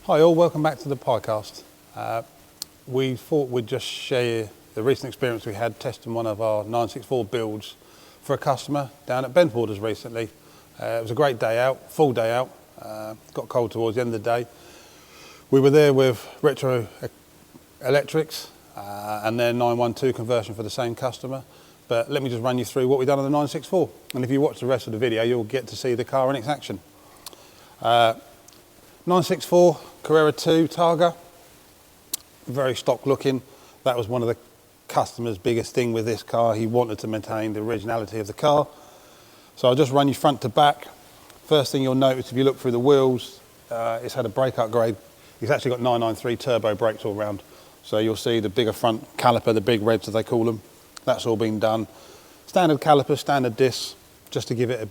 Hi all, welcome back to the Piecast. We thought we'd just share the recent experience we had testing one of our 964 builds for a customer down at Bentwaters recently. It was a great day out, full day out. Got cold towards the end of the day. We were there with Retroelectrics and their 912 conversion for the same customer. But let me just run you through what we've done on the 964. And if you watch the rest of the video, you'll get to see the car in its action. 964 Carrera 2 Targa, very stock looking. That was one of the customer's biggest thing with this car. He wanted to maintain the originality of the car. So I'll just run you front to back. First thing you'll notice if you look through the wheels, it's had a brake upgrade. It's actually got 993 turbo brakes all round. So you'll see the bigger front caliper, the big reds as they call them. That's all been done. Standard caliper, standard discs, just to give it a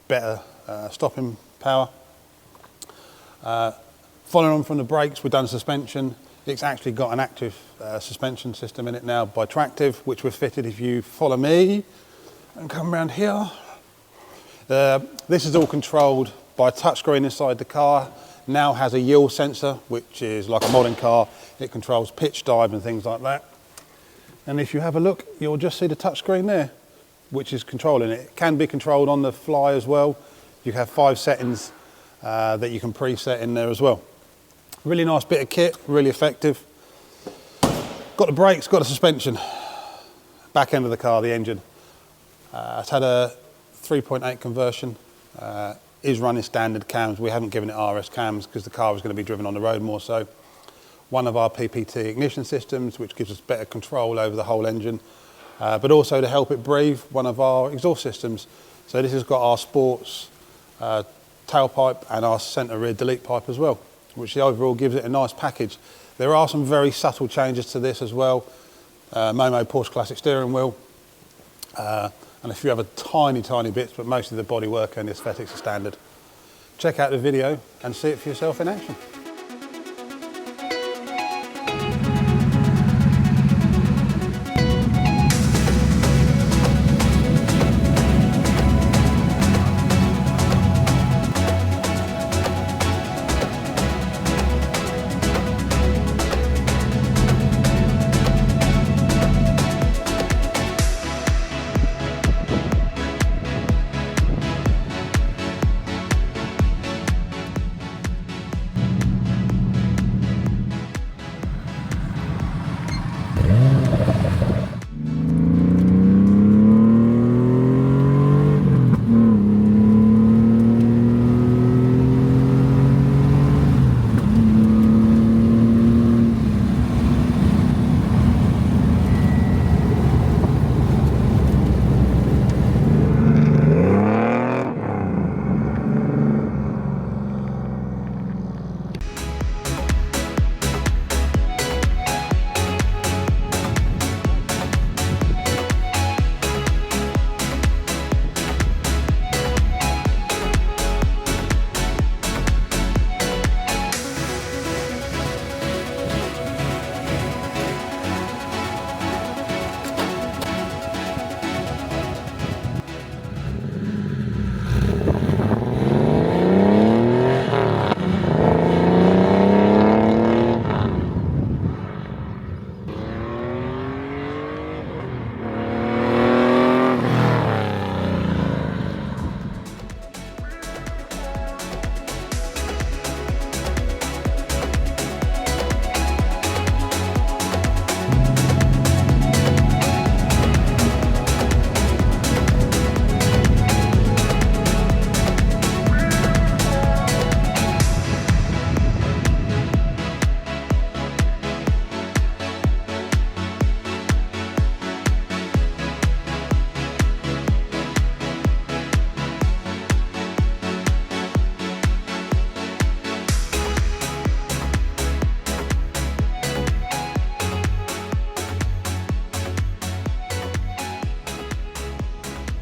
better stopping power. Following on from the brakes, we've done suspension. It's actually got an active suspension system in it now by TracTive, which was fitted if you follow me and come around here. This is all controlled by a touchscreen inside the car. Now has a yield sensor, which is like a modern car. It controls pitch, dive and things like that. And if you have a look, you'll just see the touchscreen there, which is controlling it. It can be controlled on the fly as well. You have 5 settings that you can preset in there as well. Really nice bit of kit, really effective. Got the brakes, got the suspension. Back end of the car, the engine. It's had a 3.8 conversion. Is running standard cams. We haven't given it RS cams because the car is going to be driven on the road more so. One of our PPT ignition systems, which gives us better control over the whole engine. But also to help it breathe, one of our exhaust systems. So this has got our sports tailpipe and our centre rear delete pipe as well, which overall gives it a nice package. There are some very subtle changes to this as well. Momo Porsche Classic steering wheel, and a few other tiny bits, but most of the bodywork and the aesthetics are standard. Check out the video and see it for yourself in action.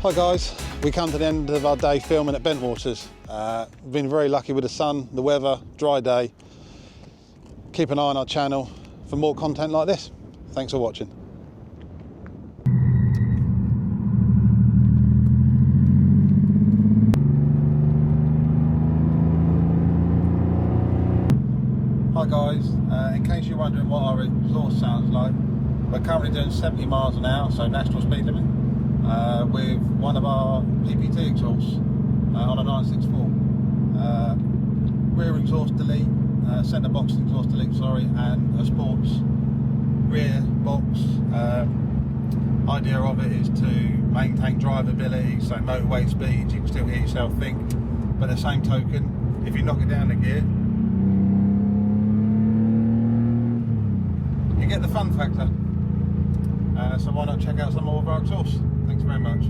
Hi guys, we come to the end of our day filming at Bentwaters. We've been very lucky with the sun, the weather, dry day. Keep an eye on our channel for more content like this. Thanks for watching. Hi guys, in case you're wondering what our exhaust sounds like, we're currently doing 70 miles an hour, so national speed limit, with one of our PPT exhausts on a 964. Rear exhaust delete, centre box exhaust delete, sorry, and a sports rear box. Idea of it is to maintain drivability, so motorway speeds, you can still hear yourself think, but at the same token, if you knock it down a gear, you get the fun factor. So why not check out some more of our exhausts? Thanks very much.